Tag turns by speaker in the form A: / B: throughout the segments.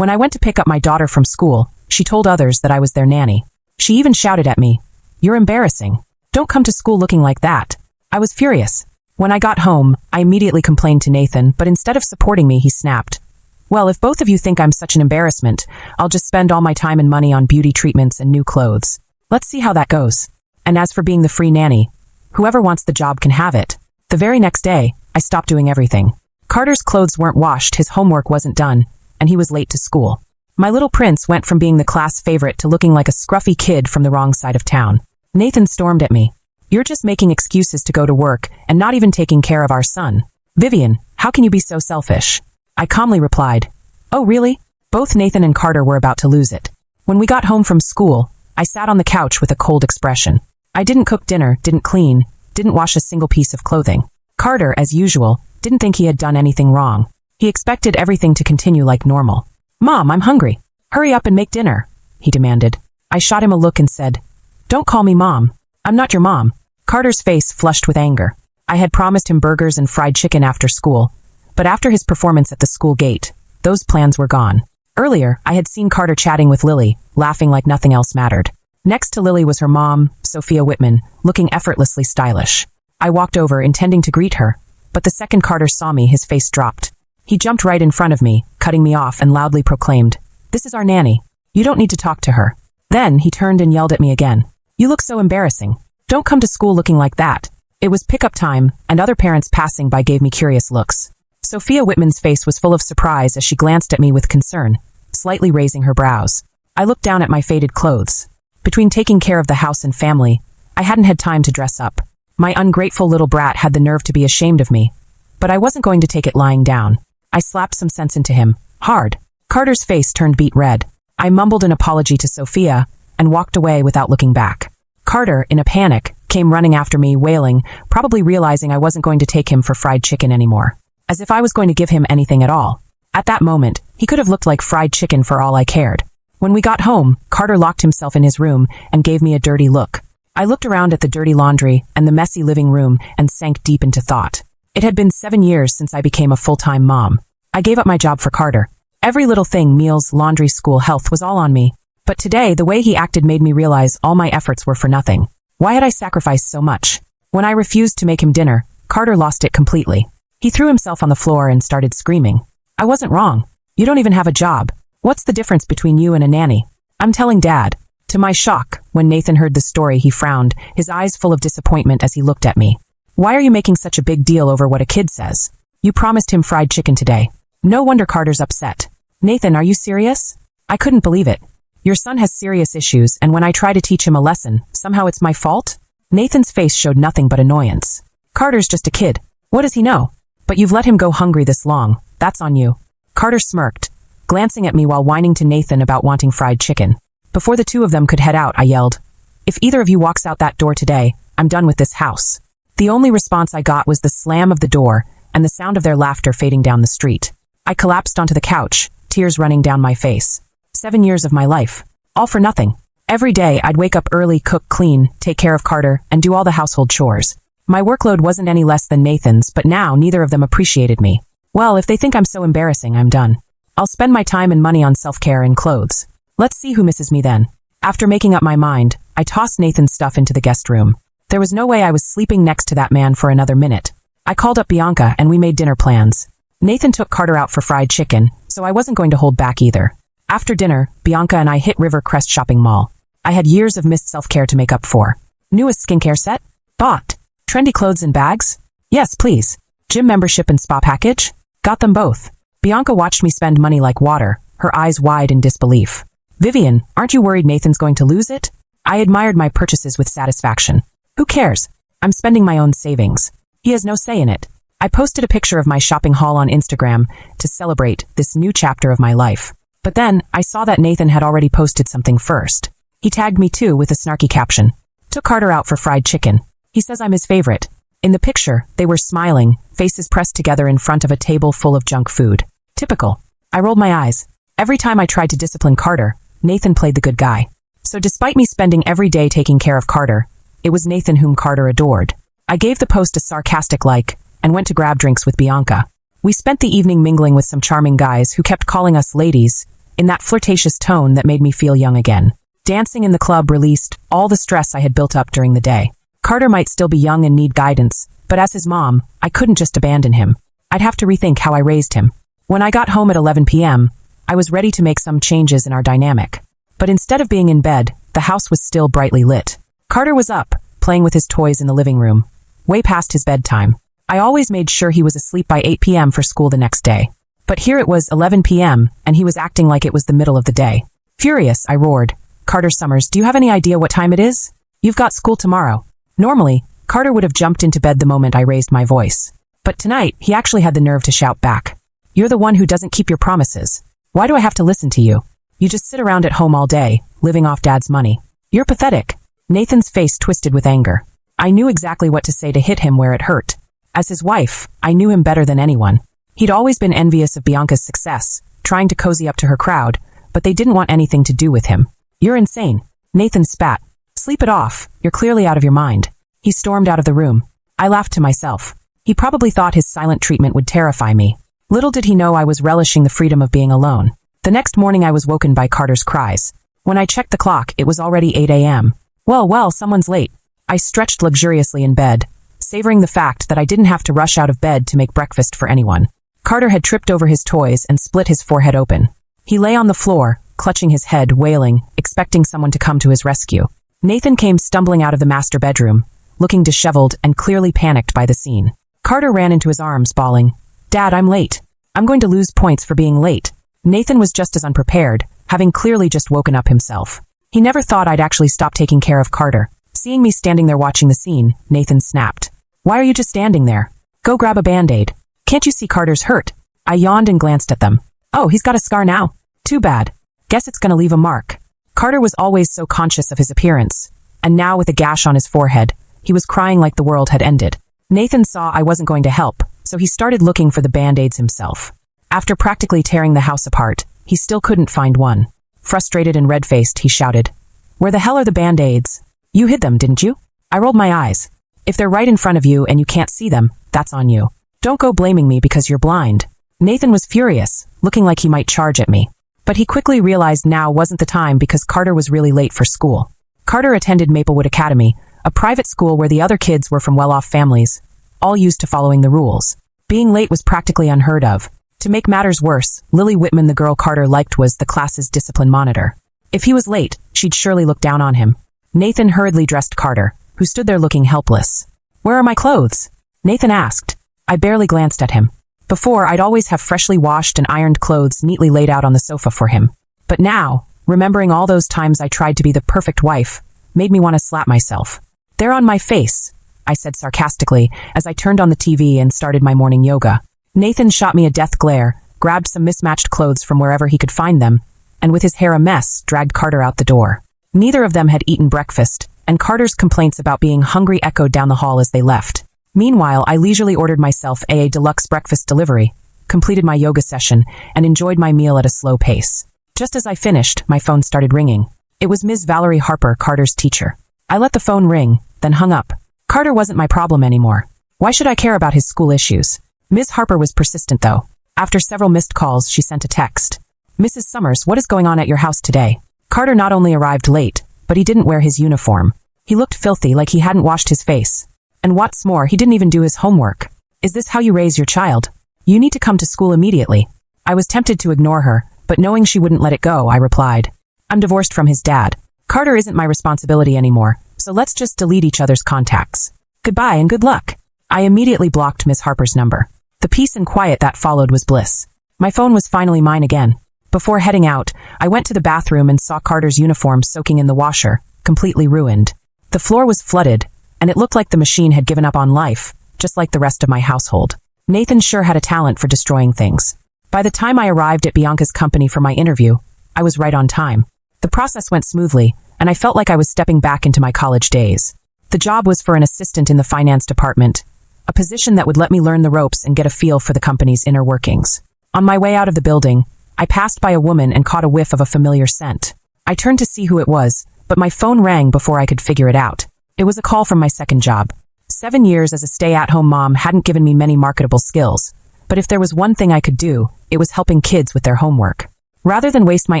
A: When I went to pick up my daughter from school, she told others that I was their nanny. She even shouted at me, "You're embarrassing. Don't come to school looking like that." I was furious. When I got home, I immediately complained to Nathan, but instead of supporting me, he snapped, "Well, if both of you think I'm such an embarrassment, I'll just spend all my time and money on beauty treatments and new clothes. Let's see how that goes. And as for being the free nanny, whoever wants the job can have it." The very next day, I stopped doing everything. Carter's clothes weren't washed, his homework wasn't done, and he was late to school. My little prince went from being the class favorite to looking like a scruffy kid from the wrong side of town. Nathan stormed at me. "You're just making excuses to go to work and not even taking care of our son. Vivian, how can you be so selfish?" I calmly replied, "Oh, really?" Both Nathan and Carter were about to lose it. When we got home from school, I sat on the couch with a cold expression. I didn't cook dinner, didn't clean, didn't wash a single piece of clothing. Carter, as usual, didn't think he had done anything wrong. He expected everything to continue like normal. "Mom, I'm hungry. Hurry up and make dinner," he demanded. I shot him a look and said, "Don't call me Mom. I'm not your mom." Carter's face flushed with anger. I had promised him burgers and fried chicken after school, but after his performance at the school gate, those plans were gone. Earlier, I had seen Carter chatting with Lily, laughing like nothing else mattered. Next to Lily was her mom, Sophia Whitman, looking effortlessly stylish. I walked over, intending to greet her, but the second Carter saw me, his face dropped. He jumped right in front of me, cutting me off, and loudly proclaimed, "This is our nanny. You don't need to talk to her." Then he turned and yelled at me again. "You look so embarrassing. Don't come to school looking like that." It was pickup time, and other parents passing by gave me curious looks. Sophia Whitman's face was full of surprise as she glanced at me with concern, slightly raising her brows. I looked down at my faded clothes. Between taking care of the house and family, I hadn't had time to dress up. My ungrateful little brat had the nerve to be ashamed of me, but I wasn't going to take it lying down. I slapped some sense into him, hard. Carter's face turned beet red. I mumbled an apology to Sophia and walked away without looking back. Carter, in a panic, came running after me, wailing, probably realizing I wasn't going to take him for fried chicken anymore. As if I was going to give him anything at all. At that moment, he could have looked like fried chicken for all I cared. When we got home, Carter locked himself in his room and gave me a dirty look. I looked around at the dirty laundry and the messy living room and sank deep into thought. It had been 7 years since I became a full-time mom. I gave up my job for Carter. Every little thing, meals, laundry, school, health, was all on me. But today, the way he acted made me realize all my efforts were for nothing. Why had I sacrificed so much? When I refused to make him dinner, Carter lost it completely. He threw himself on the floor and started screaming. "I wasn't wrong. You don't even have a job. What's the difference between you and a nanny? I'm telling Dad." To my shock, when Nathan heard the story, he frowned, his eyes full of disappointment as he looked at me. "Why are you making such a big deal over what a kid says? You promised him fried chicken today." No wonder Carter's upset. "Nathan, are you serious?" I couldn't believe it. "Your son has serious issues, and when I try to teach him a lesson, somehow it's my fault?" Nathan's face showed nothing but annoyance. "Carter's just a kid. What does he know? But you've let him go hungry this long. That's on you." Carter smirked, glancing at me while whining to Nathan about wanting fried chicken. Before the two of them could head out, I yelled, "If either of you walks out that door today, I'm done with this house." The only response I got was the slam of the door and the sound of their laughter fading down the street. I collapsed onto the couch, tears running down my face. 7 years of my life. All for nothing. Every day, I'd wake up early, cook, clean, take care of Carter, and do all the household chores. My workload wasn't any less than Nathan's, but now neither of them appreciated me. Well, if they think I'm so embarrassing, I'm done. I'll spend my time and money on self-care and clothes. Let's see who misses me then. After making up my mind, I tossed Nathan's stuff into the guest room. There was no way I was sleeping next to that man for another minute. I called up Bianca and we made dinner plans. Nathan took Carter out for fried chicken, so I wasn't going to hold back either. After dinner, Bianca and I hit River Crest Shopping Mall. I had years of missed self-care to make up for. Newest skincare set? Bought. Trendy clothes and bags? Yes, please. Gym membership and spa package? Got them both. Bianca watched me spend money like water, her eyes wide in disbelief. "Vivian, aren't you worried Nathan's going to lose it?" I admired my purchases with satisfaction. "Who cares? I'm spending my own savings. He has no say in it." I posted a picture of my shopping haul on Instagram to celebrate this new chapter of my life. But then, I saw that Nathan had already posted something first. He tagged me too with a snarky caption. "Took Carter out for fried chicken. He says I'm his favorite." In the picture, they were smiling, faces pressed together in front of a table full of junk food. Typical. I rolled my eyes. Every time I tried to discipline Carter, Nathan played the good guy. So despite me spending every day taking care of Carter, it was Nathan whom Carter adored. I gave the post a sarcastic like and went to grab drinks with Bianca. We spent the evening mingling with some charming guys who kept calling us ladies, in that flirtatious tone that made me feel young again. Dancing in the club released all the stress I had built up during the day. Carter might still be young and need guidance, but as his mom, I couldn't just abandon him. I'd have to rethink how I raised him. When I got home at 11 p.m., I was ready to make some changes in our dynamic. But instead of being in bed, the house was still brightly lit. Carter was up, playing with his toys in the living room, way past his bedtime. I always made sure he was asleep by 8 p.m. for school the next day. But here it was 11 p.m., and he was acting like it was the middle of the day. Furious, I roared, "Carter Summers, do you have any idea what time it is? You've got school tomorrow." Normally, Carter would have jumped into bed the moment I raised my voice. But tonight, he actually had the nerve to shout back. "You're the one who doesn't keep your promises. Why do I have to listen to you? You just sit around at home all day, living off Dad's money. You're pathetic." Nathan's face twisted with anger. I knew exactly what to say to hit him where it hurt. As his wife, I knew him better than anyone. He'd always been envious of Bianca's success, trying to cozy up to her crowd, but they didn't want anything to do with him. "You're insane." Nathan spat. "Sleep it off. You're clearly out of your mind." He stormed out of the room. I laughed to myself. He probably thought his silent treatment would terrify me. Little did he know I was relishing the freedom of being alone. The next morning I was woken by Carter's cries. When I checked the clock, it was already 8 a.m. Well, someone's late. I stretched luxuriously in bed, savoring the fact that I didn't have to rush out of bed to make breakfast for anyone. Carter had tripped over his toys and split his forehead open. He lay on the floor, clutching his head, wailing, expecting someone to come to his rescue. Nathan came stumbling out of the master bedroom, looking disheveled and clearly panicked by the scene. Carter ran into his arms, bawling, "Dad, I'm late. I'm going to lose points for being late." Nathan was just as unprepared, having clearly just woken up himself. He never thought I'd actually stop taking care of Carter. Seeing me standing there watching the scene, Nathan snapped. "Why are you just standing there? Go grab a Band-Aid. Can't you see Carter's hurt?" I yawned and glanced at them. "Oh, he's got a scar now. Too bad. Guess it's gonna leave a mark." Carter was always so conscious of his appearance, and now with a gash on his forehead, he was crying like the world had ended. Nathan saw I wasn't going to help, so he started looking for the Band-Aids himself. After practically tearing the house apart, he still couldn't find one. Frustrated and red-faced, he shouted, "Where the hell are the Band-Aids? You hid them, didn't you?" I rolled my eyes. "If they're right in front of you and you can't see them, that's on you. Don't go blaming me because you're blind." Nathan was furious, looking like he might charge at me. But he quickly realized now wasn't the time because Carter was really late for school. Carter attended Maplewood Academy, a private school where the other kids were from well-off families, all used to following the rules. Being late was practically unheard of. To make matters worse, Lily Whitman, the girl Carter liked, was the class's discipline monitor. If he was late, she'd surely look down on him. Nathan hurriedly dressed Carter, who stood there looking helpless. "Where are my clothes?" Nathan asked. I barely glanced at him. Before, I'd always have freshly washed and ironed clothes neatly laid out on the sofa for him. But now, remembering all those times I tried to be the perfect wife, made me want to slap myself. "They're on my face," I said sarcastically as I turned on the TV and started my morning yoga. Nathan shot me a death glare, grabbed some mismatched clothes from wherever he could find them, and with his hair a mess, dragged Carter out the door. Neither of them had eaten breakfast, and Carter's complaints about being hungry echoed down the hall as they left. Meanwhile, I leisurely ordered myself a deluxe breakfast delivery, completed my yoga session, and enjoyed my meal at a slow pace. Just as I finished, my phone started ringing. It was Ms. Valerie Harper, Carter's teacher. I let the phone ring, then hung up. Carter wasn't my problem anymore. Why should I care about his school issues? Ms. Harper was persistent, though. After several missed calls, she sent a text. "Mrs. Summers, what is going on at your house today?" Carter not only arrived late, but he didn't wear his uniform. He looked filthy, like he hadn't washed his face. And what's more, he didn't even do his homework. "Is this how you raise your child? You need to come to school immediately." I was tempted to ignore her, but knowing she wouldn't let it go, I replied, "I'm divorced from his dad. Carter isn't my responsibility anymore, so let's just delete each other's contacts. Goodbye and good luck." I immediately blocked Ms. Harper's number. The peace and quiet that followed was bliss. My phone was finally mine again. Before heading out, I went to the bathroom and saw Carter's uniform soaking in the washer, completely ruined. The floor was flooded, and it looked like the machine had given up on life, just like the rest of my household. Nathan sure had a talent for destroying things. By the time I arrived at Bianca's company for my interview, I was right on time. The process went smoothly, and I felt like I was stepping back into my college days. The job was for an assistant in the finance department, a position that would let me learn the ropes and get a feel for the company's inner workings. On my way out of the building, I passed by a woman and caught a whiff of a familiar scent. I turned to see who it was, but my phone rang before I could figure it out. It was a call from my second job. 7 years as a stay-at-home mom hadn't given me many marketable skills, but if there was one thing I could do, it was helping kids with their homework. Rather than waste my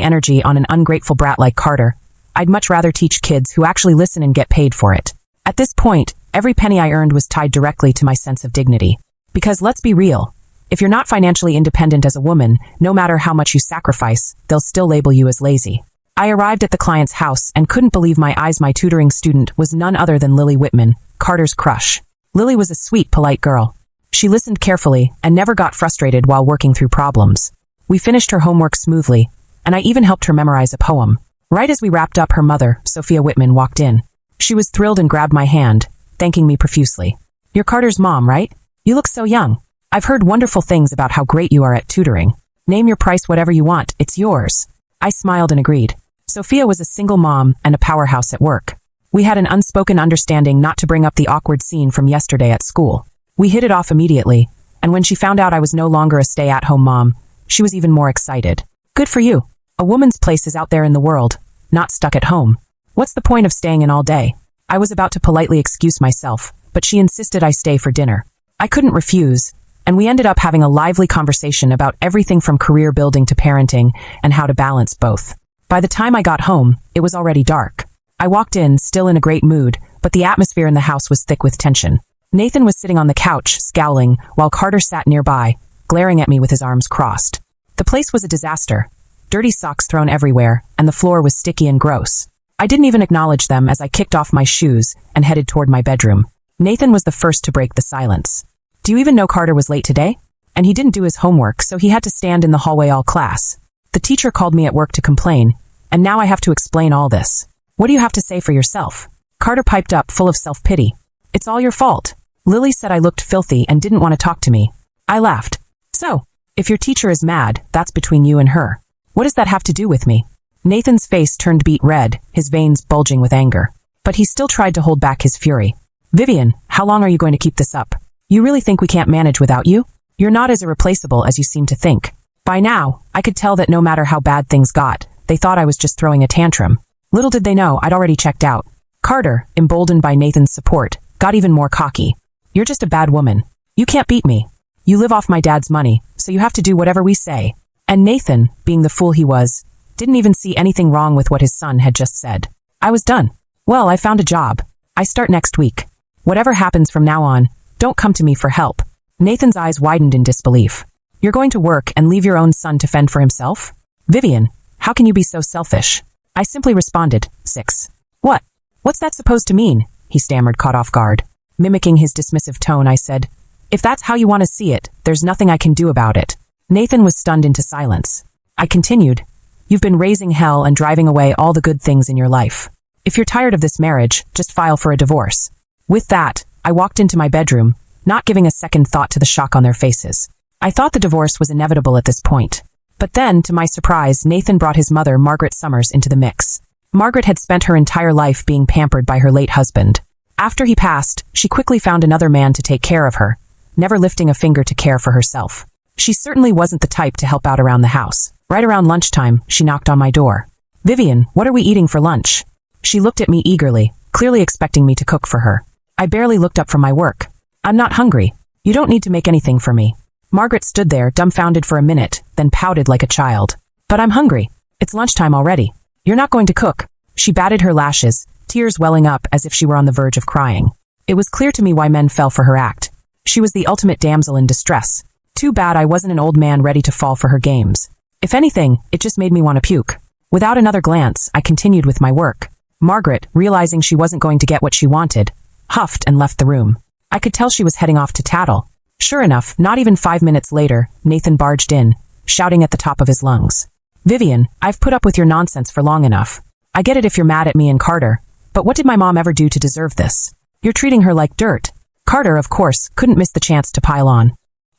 A: energy on an ungrateful brat like Carter, I'd much rather teach kids who actually listen and get paid for it. At this point, every penny I earned was tied directly to my sense of dignity. Because let's be real, if you're not financially independent as a woman, no matter how much you sacrifice, they'll still label you as lazy. I arrived at the client's house and couldn't believe my eyes. My tutoring student was none other than Lily Whitman, Carter's crush. Lily was a sweet, polite girl. She listened carefully and never got frustrated while working through problems. We finished her homework smoothly, and I even helped her memorize a poem. Right as we wrapped up, her mother, Sophia Whitman, walked in. She was thrilled and grabbed my hand, thanking me profusely. "You're Carter's mom, right? You look so young. I've heard wonderful things about how great you are at tutoring. Name your price, whatever you want, it's yours." I smiled and agreed. Sophia was a single mom and a powerhouse at work. We had an unspoken understanding not to bring up the awkward scene from yesterday at school. We hit it off immediately, and when she found out I was no longer a stay-at-home mom, she was even more excited. "Good for you. A woman's place is out there in the world, not stuck at home. What's the point of staying in all day?" I was about to politely excuse myself, but she insisted I stay for dinner. I couldn't refuse, and we ended up having a lively conversation about everything from career building to parenting and how to balance both. By the time I got home, it was already dark. I walked in, still in a great mood, but the atmosphere in the house was thick with tension. Nathan was sitting on the couch, scowling, while Carter sat nearby, glaring at me with his arms crossed. The place was a disaster. Dirty socks thrown everywhere, and the floor was sticky and gross. I didn't even acknowledge them as I kicked off my shoes and headed toward my bedroom. Nathan was the first to break the silence. "Do you even know Carter was late today? And he didn't do his homework, so he had to stand in the hallway all class. The teacher called me at work to complain, and now I have to explain all this. What do you have to say for yourself?" Carter piped up, full of self-pity. "It's all your fault. Lily said I looked filthy and didn't want to talk to me." I laughed. "So, if your teacher is mad, that's between you and her. What does that have to do with me?" Nathan's face turned beet red, his veins bulging with anger. But he still tried to hold back his fury. "Vivian, how long are you going to keep this up? You really think we can't manage without you? You're not as irreplaceable as you seem to think." By now, I could tell that no matter how bad things got, they thought I was just throwing a tantrum. Little did they know I'd already checked out. Carter, emboldened by Nathan's support, got even more cocky. "You're just a bad woman. You can't beat me. You live off my dad's money, so you have to do whatever we say." And Nathan, being the fool he was, didn't even see anything wrong with what his son had just said. I was done. "Well, I found a job. I start next week. Whatever happens from now on, don't come to me for help." Nathan's eyes widened in disbelief. "You're going to work and leave your own son to fend for himself? Vivian, how can you be so selfish?" I simply responded, 6. "What? What's that supposed to mean?" he stammered, caught off guard. Mimicking his dismissive tone, I said, "If that's how you want to see it, there's nothing I can do about it." Nathan was stunned into silence. I continued, "You've been raising hell and driving away all the good things in your life. If you're tired of this marriage, just file for a divorce." With that, I walked into my bedroom, not giving a second thought to the shock on their faces. I thought the divorce was inevitable at this point. But then, to my surprise, Nathan brought his mother, Margaret Summers, into the mix. Margaret had spent her entire life being pampered by her late husband. After he passed, she quickly found another man to take care of her, never lifting a finger to care for herself. She certainly wasn't the type to help out around the house. Right around lunchtime, she knocked on my door. "Vivian, what are we eating for lunch?" She looked at me eagerly, clearly expecting me to cook for her. I barely looked up from my work. "I'm not hungry. You don't need to make anything for me." Margaret stood there, dumbfounded for a minute, then pouted like a child. "But I'm hungry. It's lunchtime already. You're not going to cook." She batted her lashes, tears welling up as if she were on the verge of crying. It was clear to me why men fell for her act. She was the ultimate damsel in distress. Too bad I wasn't an old man ready to fall for her games. If anything, it just made me want to puke. Without another glance, I continued with my work. Margaret, realizing she wasn't going to get what she wanted, huffed and left the room. I could tell she was heading off to tattle. Sure enough, not even 5 minutes later, Nathan barged in, shouting at the top of his lungs. "Vivian, I've put up with your nonsense for long enough. I get it if you're mad at me and Carter, but what did my mom ever do to deserve this? You're treating her like dirt." Carter, of course, couldn't miss the chance to pile on.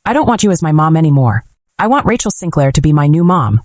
A: "I don't want you as my mom anymore. I want Rachel Sinclair to be my new mom."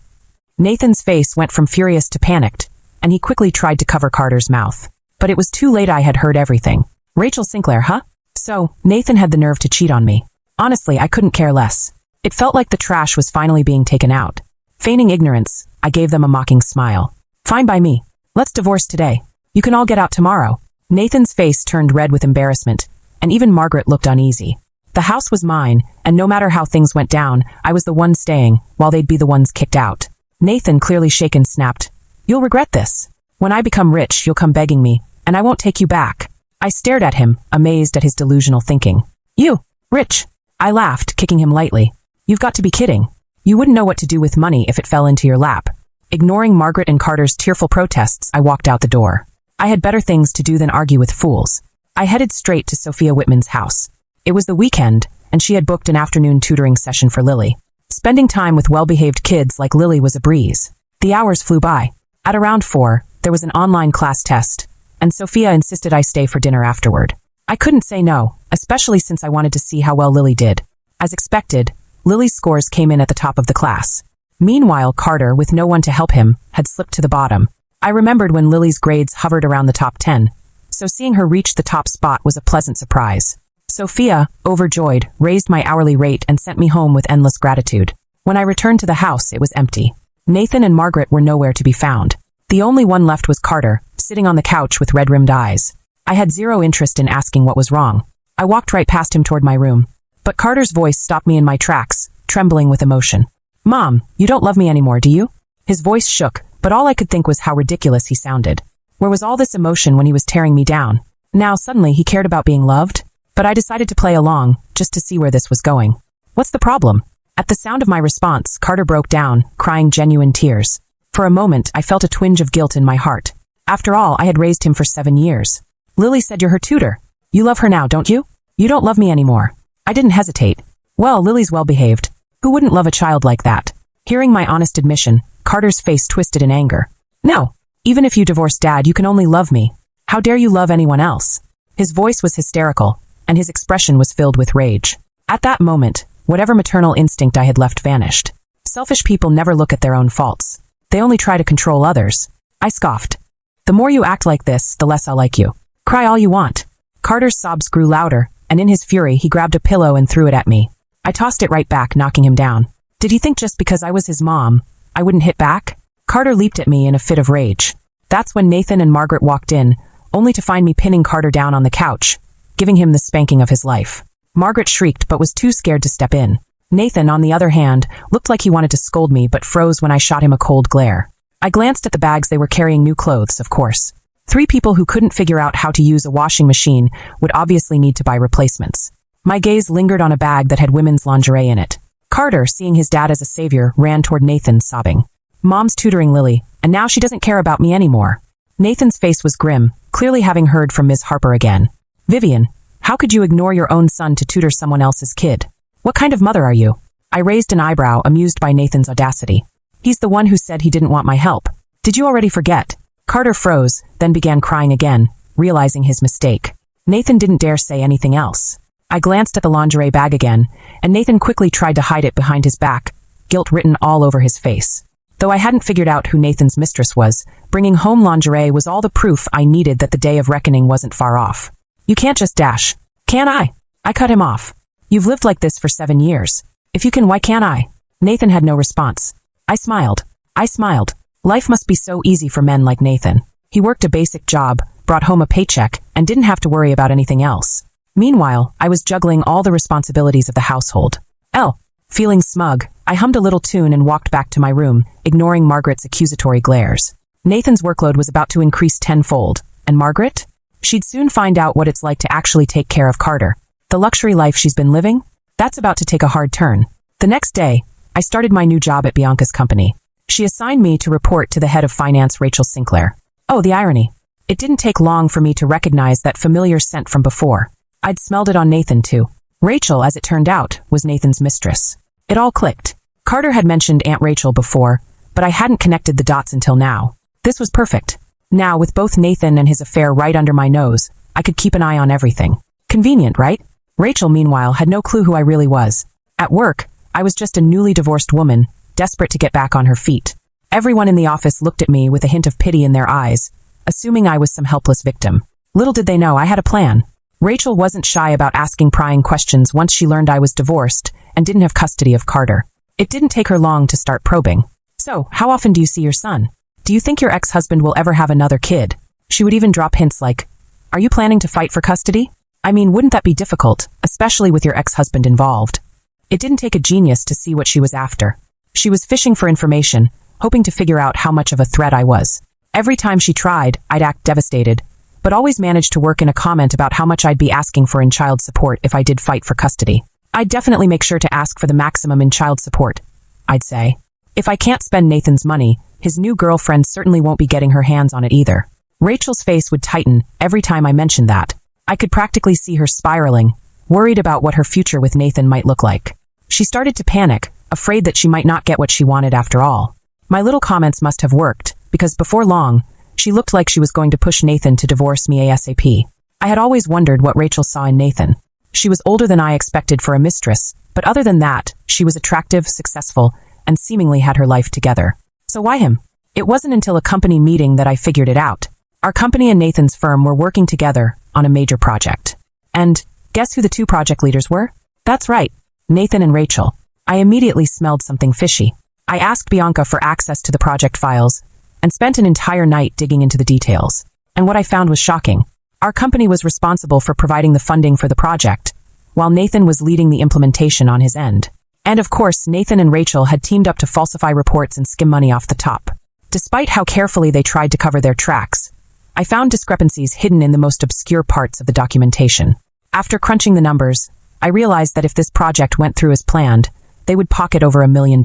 A: Nathan's face went from furious to panicked, and he quickly tried to cover Carter's mouth. But it was too late. I had heard everything. "Rachel Sinclair, huh? So, Nathan had the nerve to cheat on me. Honestly, I couldn't care less. It felt like the trash was finally being taken out. Feigning ignorance, I gave them a mocking smile. "Fine by me. Let's divorce today. You can all get out tomorrow." Nathan's face turned red with embarrassment, and even Margaret looked uneasy. The house was mine, and no matter how things went down, I was the one staying, while they'd be the ones kicked out. Nathan, clearly shaken, snapped, "You'll regret this. When I become rich, you'll come begging me, and I won't take you back." I stared at him, amazed at his delusional thinking. "You, rich?" I laughed, kicking him lightly. "You've got to be kidding. You wouldn't know what to do with money if it fell into your lap." Ignoring Margaret and Carter's tearful protests, I walked out the door. I had better things to do than argue with fools. I headed straight to Sophia Whitman's house. It was the weekend, and she had booked an afternoon tutoring session for Lily. Spending time with well-behaved kids like Lily was a breeze. The hours flew by. At around 4, there was an online class test, and Sophia insisted I stay for dinner afterward. I couldn't say no, especially since I wanted to see how well Lily did. As expected, Lily's scores came in at the top of the class. Meanwhile, Carter, with no one to help him, had slipped to the bottom. I remembered when Lily's grades hovered around the top 10, so seeing her reach the top spot was a pleasant surprise. Sophia, overjoyed, raised my hourly rate and sent me home with endless gratitude. When I returned to the house, it was empty. Nathan and Margaret were nowhere to be found. The only one left was Carter, sitting on the couch with red-rimmed eyes. I had zero interest in asking what was wrong. I walked right past him toward my room. But Carter's voice stopped me in my tracks, trembling with emotion. "Mom, you don't love me anymore, do you?" His voice shook, but all I could think was how ridiculous he sounded. Where was all this emotion when he was tearing me down? Now suddenly he cared about being loved? But I decided to play along, just to see where this was going. "What's the problem?" At the sound of my response, Carter broke down, crying genuine tears. For a moment, I felt a twinge of guilt in my heart. After all, I had raised him for 7 years. "Lily said you're her tutor. You love her now, don't you?" "You don't love me anymore." I didn't hesitate. "Well, Lily's well-behaved. Who wouldn't love a child like that?" Hearing my honest admission, Carter's face twisted in anger. "No. Even if you divorced Dad, you can only love me. How dare you love anyone else?" His voice was hysterical, and his expression was filled with rage. At that moment, whatever maternal instinct I had left vanished. Selfish people never look at their own faults. They only try to control others. I scoffed. "The more you act like this, the less I'll like you. Cry all you want." Carter's sobs grew louder, and in his fury, he grabbed a pillow and threw it at me. I tossed it right back, knocking him down. Did he think just because I was his mom, I wouldn't hit back? Carter leaped at me in a fit of rage. That's when Nathan and Margaret walked in, only to find me pinning Carter down on the couch, giving him the spanking of his life. Margaret shrieked but was too scared to step in. Nathan, on the other hand, looked like he wanted to scold me but froze when I shot him a cold glare. I glanced at the bags. They were carrying new clothes, of course. 3 people who couldn't figure out how to use a washing machine would obviously need to buy replacements. My gaze lingered on a bag that had women's lingerie in it. Carter, seeing his dad as a savior, ran toward Nathan, sobbing. "Mom's tutoring Lily, and now she doesn't care about me anymore." Nathan's face was grim, clearly having heard from Ms. Harper again. "Vivian, how could you ignore your own son to tutor someone else's kid? What kind of mother are you?" I raised an eyebrow, amused by Nathan's audacity. "He's the one who said he didn't want my help. Did you already forget?" Carter froze, then began crying again, realizing his mistake. Nathan didn't dare say anything else. I glanced at the lingerie bag again, and Nathan quickly tried to hide it behind his back, guilt written all over his face. Though I hadn't figured out who Nathan's mistress was, bringing home lingerie was all the proof I needed that the day of reckoning wasn't far off. "You can't just dash. Can I?" I cut him off. "You've lived like this for 7 years. If you can, why can't I?" Nathan had no response. I smiled. Life must be so easy for men like Nathan. He worked a basic job, brought home a paycheck, and didn't have to worry about anything else. Meanwhile, I was juggling all the responsibilities of the household. Feeling smug, I hummed a little tune and walked back to my room, ignoring Margaret's accusatory glares. Nathan's workload was about to increase tenfold, and Margaret? She'd soon find out what it's like to actually take care of Carter. The luxury life she's been living? That's about to take a hard turn. The next day, I started my new job at Bianca's company. She assigned me to report to the head of finance, Rachel Sinclair. Oh, the irony. It didn't take long for me to recognize that familiar scent from before. I'd smelled it on Nathan, too. Rachel, as it turned out, was Nathan's mistress. It all clicked. Carter had mentioned Aunt Rachel before, but I hadn't connected the dots until now. This was perfect. Now, with both Nathan and his affair right under my nose, I could keep an eye on everything. Convenient, right? Rachel, meanwhile, had no clue who I really was. At work, I was just a newly divorced woman, desperate to get back on her feet. Everyone in the office looked at me with a hint of pity in their eyes, assuming I was some helpless victim. Little did they know I had a plan. Rachel wasn't shy about asking prying questions once she learned I was divorced and didn't have custody of Carter. It didn't take her long to start probing. "So, how often do you see your son? Do you think your ex-husband will ever have another kid?" She would even drop hints like, "Are you planning to fight for custody? I mean, wouldn't that be difficult, especially with your ex-husband involved?" It didn't take a genius to see what she was after. She was fishing for information, hoping to figure out how much of a threat I was. Every time she tried, I'd act devastated, but always managed to work in a comment about how much I'd be asking for in child support if I did fight for custody. I'd definitely make sure to ask for the maximum in child support, I'd say. If I can't spend Nathan's money, his new girlfriend certainly won't be getting her hands on it either. Rachel's face would tighten every time I mentioned that. I could practically see her spiraling, worried about what her future with Nathan might look like. She started to panic, afraid that she might not get what she wanted after all. My little comments must have worked, because before long, she looked like she was going to push Nathan to divorce me ASAP. I had always wondered what Rachel saw in Nathan. She was older than I expected for a mistress, but other than that, she was attractive, successful, and seemingly had her life together. So why him? It wasn't until a company meeting that I figured it out. Our company and Nathan's firm were working together on a major project. And guess who the two project leaders were? That's right, Nathan and Rachel. I immediately smelled something fishy. I asked Bianca for access to the project files and spent an entire night digging into the details. And what I found was shocking. Our company was responsible for providing the funding for the project, while Nathan was leading the implementation on his end. And of course, Nathan and Rachel had teamed up to falsify reports and skim money off the top. Despite how carefully they tried to cover their tracks, I found discrepancies hidden in the most obscure parts of the documentation. After crunching the numbers, I realized that if this project went through as planned, they would pocket over $1 million.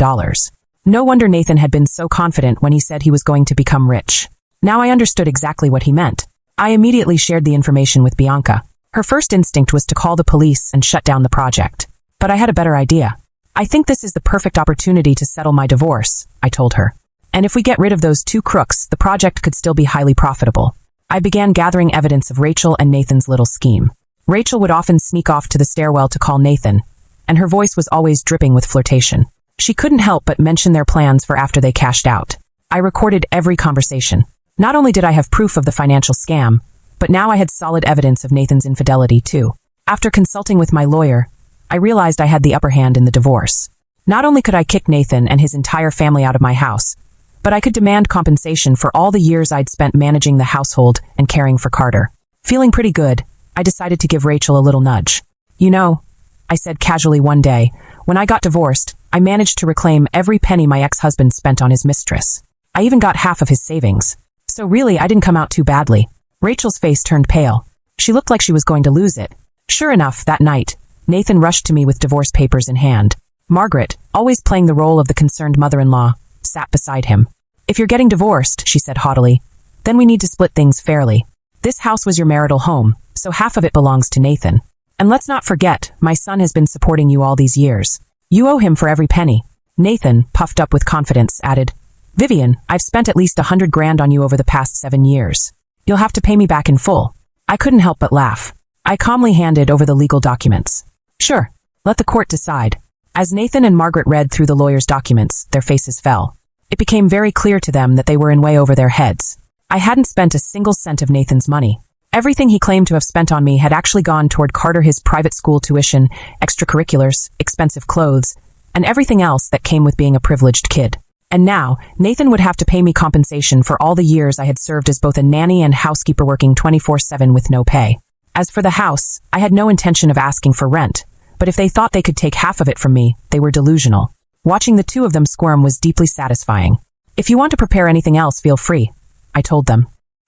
A: No wonder Nathan had been so confident when he said he was going to become rich. Now I understood exactly what he meant. I immediately shared the information with Bianca. Her first instinct was to call the police and shut down the project. But I had a better idea. I think this is the perfect opportunity to settle my divorce, I told her. And if we get rid of those two crooks, the project could still be highly profitable. I began gathering evidence of Rachel and Nathan's little scheme. Rachel would often sneak off to the stairwell to call Nathan, and her voice was always dripping with flirtation. She couldn't help but mention their plans for after they cashed out. I recorded every conversation. Not only did I have proof of the financial scam, but now I had solid evidence of Nathan's infidelity too. After consulting with my lawyer, I realized I had the upper hand in the divorce. Not only could I kick Nathan and his entire family out of my house, but I could demand compensation for all the years I'd spent managing the household and caring for Carter. Feeling pretty good, I decided to give Rachel a little nudge. You know, I said casually one day, when I got divorced, I managed to reclaim every penny my ex-husband spent on his mistress. I even got half of his savings. So really, I didn't come out too badly. Rachel's face turned pale. She looked like she was going to lose it. Sure enough, that night, Nathan rushed to me with divorce papers in hand. Margaret, always playing the role of the concerned mother-in-law, sat beside him. If you're getting divorced, she said haughtily, then we need to split things fairly. This house was your marital home, so half of it belongs to Nathan. And let's not forget, my son has been supporting you all these years. You owe him for every penny. Nathan, puffed up with confidence, added, Vivian, I've spent at least $100,000 on you over the past 7 years. You'll have to pay me back in full. I couldn't help but laugh. I calmly handed over the legal documents. Sure, let the court decide. As Nathan and Margaret read through the lawyer's documents, their faces fell. It became very clear to them that they were in way over their heads. I hadn't spent a single cent of Nathan's money. Everything he claimed to have spent on me had actually gone toward Carter, his private school tuition, extracurriculars, expensive clothes, and everything else that came with being a privileged kid. And now, Nathan would have to pay me compensation for all the years I had served as both a nanny and housekeeper working 24/7 with no pay. As for the house, I had no intention of asking for rent, but if they thought they could take half of it from me, they were delusional. Watching the two of them squirm was deeply satisfying. If you want to prepare anything else, feel free, I told them.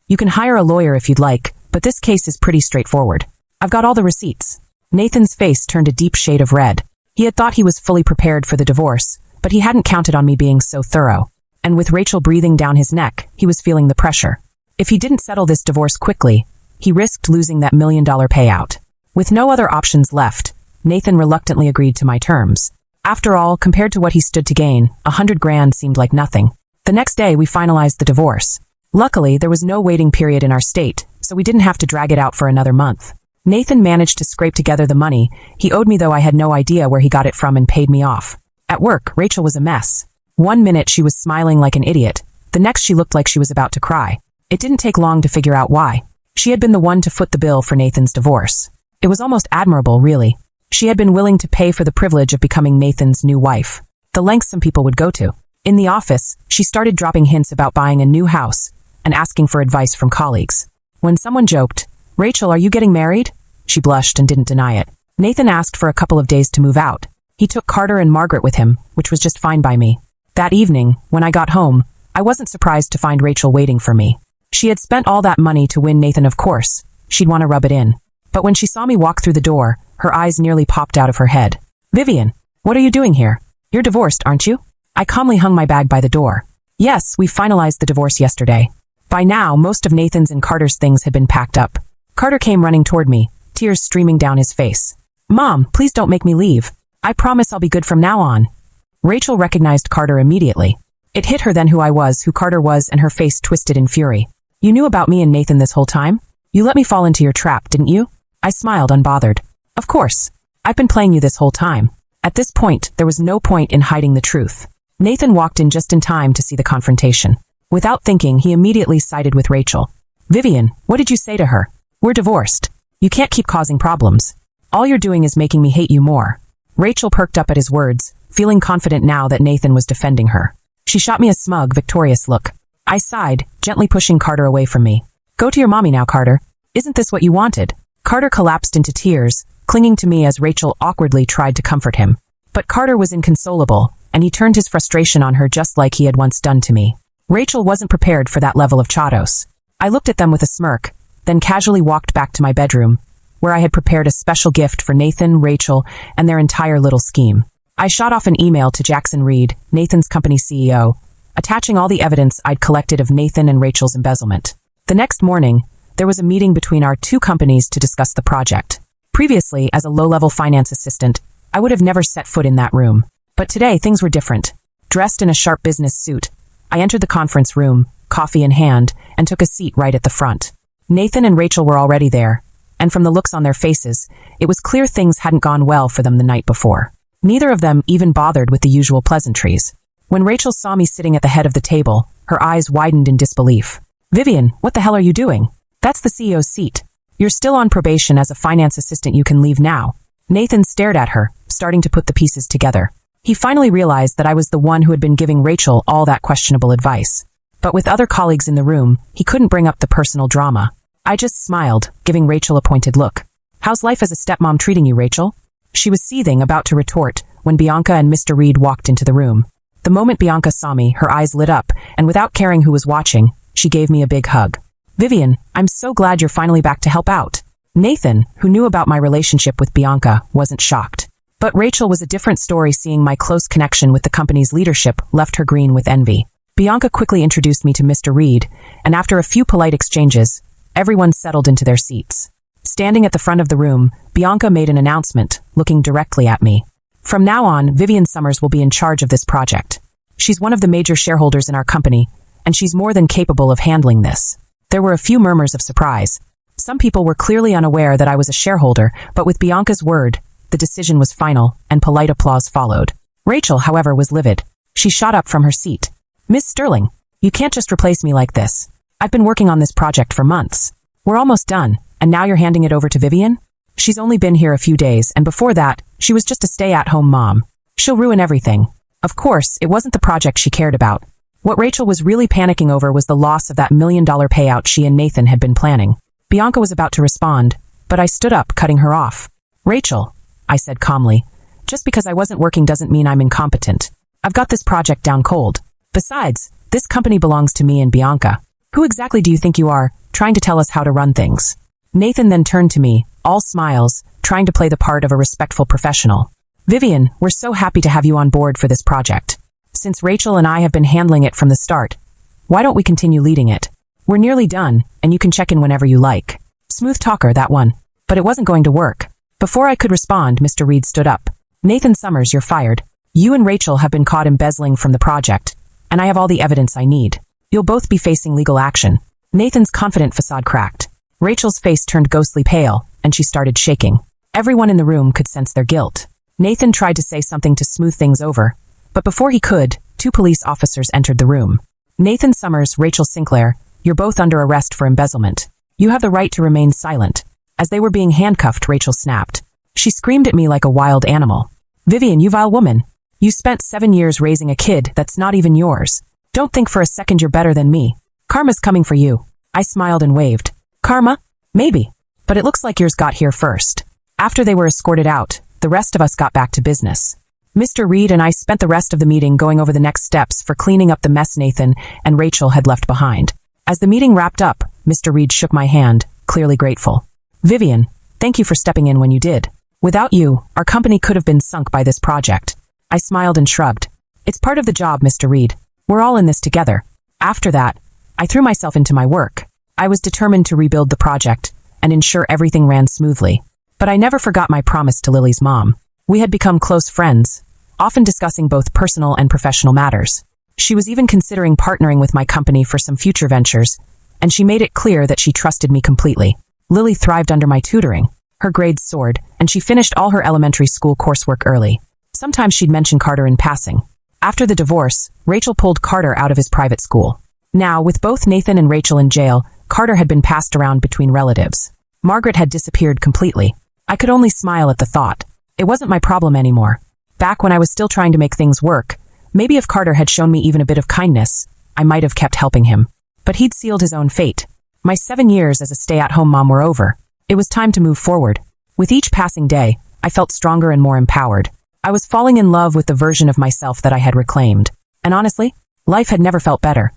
A: You can hire a lawyer if you'd like, but this case is pretty straightforward. I've got all the receipts. Nathan's face turned a deep shade of red. He had thought he was fully prepared for the divorce, but he hadn't counted on me being so thorough. And with Rachel breathing down his neck, he was feeling the pressure. If he didn't settle this divorce quickly, he risked losing that $1 million payout. With no other options left, Nathan reluctantly agreed to my terms. After all, compared to what he stood to gain, $100,000 seemed like nothing. The next day, we finalized the divorce. Luckily, there was no waiting period in our state, so we didn't have to drag it out for another month. Nathan managed to scrape together the money he owed me, though I had no idea where he got it from, and paid me off. At work, Rachel was a mess. One minute she was smiling like an idiot, the next she looked like she was about to cry. It didn't take long to figure out why. She had been the one to foot the bill for Nathan's divorce. It was almost admirable, really. She had been willing to pay for the privilege of becoming Nathan's new wife. The lengths some people would go to. In the office, she started dropping hints about buying a new house and asking for advice from colleagues. When someone joked, "Rachel, are you getting married?" she blushed and didn't deny it. Nathan asked for a couple of days to move out. He took Carter and Margaret with him, which was just fine by me. That evening, when I got home, I wasn't surprised to find Rachel waiting for me. She had spent all that money to win Nathan, of course. She'd want to rub it in. But when she saw me walk through the door, her eyes nearly popped out of her head. "Vivian, what are you doing here? You're divorced, aren't you?" I calmly hung my bag by the door. "Yes, we finalized the divorce yesterday." By now, most of Nathan's and Carter's things had been packed up. Carter came running toward me, tears streaming down his face. "Mom, please don't make me leave. I promise I'll be good from now on." Rachel recognized Carter immediately. It hit her then who I was, who Carter was, and her face twisted in fury. "You knew about me and Nathan this whole time? You let me fall into your trap, didn't you?" I smiled, unbothered. "Of course. I've been playing you this whole time." At this point, there was no point in hiding the truth. Nathan walked in just in time to see the confrontation. Without thinking, he immediately sided with Rachel. "Vivian, what did you say to her? We're divorced. You can't keep causing problems. All you're doing is making me hate you more." Rachel perked up at his words, feeling confident now that Nathan was defending her. She shot me a smug, victorious look. I sighed, gently pushing Carter away from me. "Go to your mommy now, Carter. Isn't this what you wanted?" Carter collapsed into tears, clinging to me as Rachel awkwardly tried to comfort him. But Carter was inconsolable, and he turned his frustration on her just like he had once done to me. Rachel wasn't prepared for that level of chatos. I looked at them with a smirk, then casually walked back to my bedroom, where I had prepared a special gift for Nathan, Rachel, and their entire little scheme. I shot off an email to Jackson Reed, Nathan's company CEO, attaching all the evidence I'd collected of Nathan and Rachel's embezzlement. The next morning, there was a meeting between our two companies to discuss the project. Previously, as a low-level finance assistant, I would have never set foot in that room. But today, things were different. Dressed in a sharp business suit, I entered the conference room, coffee in hand, and took a seat right at the front. Nathan and Rachel were already there, and from the looks on their faces, it was clear things hadn't gone well for them the night before. Neither of them even bothered with the usual pleasantries. When Rachel saw me sitting at the head of the table, her eyes widened in disbelief. "Vivian, what the hell are you doing? That's the CEO's seat. You're still on probation as a finance assistant. You can leave now." Nathan stared at her, starting to put the pieces together. He finally realized that I was the one who had been giving Rachel all that questionable advice. But with other colleagues in the room, he couldn't bring up the personal drama. I just smiled, giving Rachel a pointed look. "How's life as a stepmom treating you, Rachel?" She was seething, about to retort, when Bianca and Mr. Reed walked into the room. The moment Bianca saw me, her eyes lit up, and without caring who was watching, she gave me a big hug. "Vivian, I'm so glad you're finally back to help out." Nathan, who knew about my relationship with Bianca, wasn't shocked. But Rachel was a different story. Seeing my close connection with the company's leadership left her green with envy. Bianca quickly introduced me to Mr. Reed, and after a few polite exchanges, everyone settled into their seats. Standing at the front of the room, Bianca made an announcement, looking directly at me. "From now on, Vivian Summers will be in charge of this project. She's one of the major shareholders in our company, and she's more than capable of handling this." There were a few murmurs of surprise. Some people were clearly unaware that I was a shareholder, but with Bianca's word, the decision was final, and polite applause followed. Rachel, however, was livid. She shot up from her seat. "Miss Sterling, you can't just replace me like this. I've been working on this project for months. We're almost done, and now you're handing it over to Vivian? She's only been here a few days, and before that, she was just a stay-at-home mom. She'll ruin everything." Of course, it wasn't the project she cared about. What Rachel was really panicking over was the loss of that $1 million payout she and Nathan had been planning. Bianca was about to respond, but I stood up, cutting her off. "Rachel," I said calmly, "just because I wasn't working doesn't mean I'm incompetent. I've got this project down cold. Besides, this company belongs to me and Bianca. Who exactly do you think you are, trying to tell us how to run things?" Nathan then turned to me, all smiles, trying to play the part of a respectful professional. "Vivian, we're so happy to have you on board for this project. Since Rachel and I have been handling it from the start, why don't we continue leading it? We're nearly done, and you can check in whenever you like." Smooth talker, that one. But it wasn't going to work. Before I could respond, Mr. Reed stood up. "Nathan Summers, you're fired. You and Rachel have been caught embezzling from the project, and I have all the evidence I need. You'll both be facing legal action." Nathan's confident facade cracked. Rachel's face turned ghostly pale, and she started shaking. Everyone in the room could sense their guilt. Nathan tried to say something to smooth things over, but before he could, 2 police officers entered the room. "Nathan Summers, Rachel Sinclair, you're both under arrest for embezzlement. You have the right to remain silent." As they were being handcuffed, Rachel snapped. She screamed at me like a wild animal. "Vivian, you vile woman. You spent 7 years raising a kid that's not even yours. Don't think for a second you're better than me. Karma's coming for you." I smiled and waved. "Karma? Maybe. But it looks like yours got here first." After they were escorted out, the rest of us got back to business. Mr. Reed and I spent the rest of the meeting going over the next steps for cleaning up the mess Nathan and Rachel had left behind. As the meeting wrapped up, Mr. Reed shook my hand, clearly grateful. Vivian, thank you for stepping in when you did. Without you, our company could have been sunk by this project. I smiled and shrugged. It's part of the job, Mr. Reed. We're all in this together. After that, I threw myself into my work. I was determined to rebuild the project and ensure everything ran smoothly. But I never forgot my promise to Lily's mom. We had become close friends, often discussing both personal and professional matters. She was even considering partnering with my company for some future ventures, and she made it clear that she trusted me completely. Lily thrived under my tutoring. Her grades soared, and she finished all her elementary school coursework early. Sometimes she'd mention Carter in passing. After the divorce, Rachel pulled Carter out of his private school. Now, with both Nathan and Rachel in jail, Carter had been passed around between relatives. Margaret had disappeared completely. I could only smile at the thought. It wasn't my problem anymore. Back when I was still trying to make things work, maybe if Carter had shown me even a bit of kindness, I might have kept helping him. But he'd sealed his own fate. My 7 years as a stay-at-home mom were over. It was time to move forward. With each passing day, I felt stronger and more empowered. I was falling in love with the version of myself that I had reclaimed. And honestly, life had never felt better.